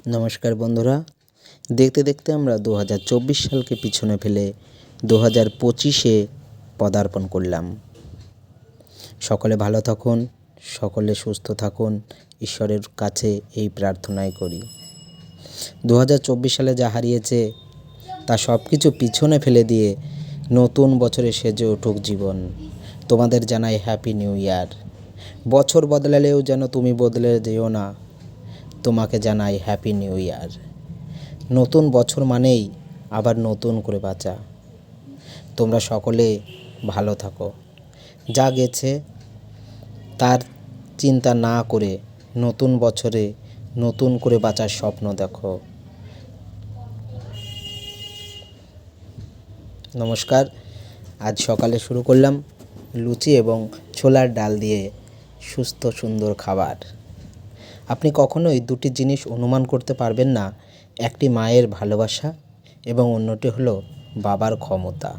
নমস্কার বন্ধুরা, দেখতে দেখতে আমরা 2024 সালকে পিছনে ফেলে 2025-এ পদার্পণ করলাম। সকলে ভালো থাকুন, সকলে সুস্থ থাকুন, ঈশ্বরের কাছে এই প্রার্থনাই করি। 2024 সালে যা হারিয়েছে তা সব কিছু পিছনে ফেলে দিয়ে নতুন বছরে সেজে উঠুক জীবন। তোমাদের জানাই হ্যাপি নিউ ইয়ার। বছর বদলালেও যেন তুমি বদলে যেও না, তোমাকে জানাই হ্যাপি নিউ ইয়ার। নতুন বছর মানেই আবার নতুন করে বাঁচা। তোমরা সকলে ভালো থাকো। যা গেছে তার চিন্তা না করে নতুন বছরে নতুন করে বাঁচার স্বপ্ন দেখো। নমস্কার, আজ সকালে শুরু করলাম লুচি এবং ছোলার ডাল দিয়ে সুস্থ সুন্দর খাবার। আপনি কখনোই দুটি জিনিস অনুমান করতে পারবেন না, একটি মায়ের ভালোবাসা এবং অন্যটি হলো বাবার ক্ষমতা।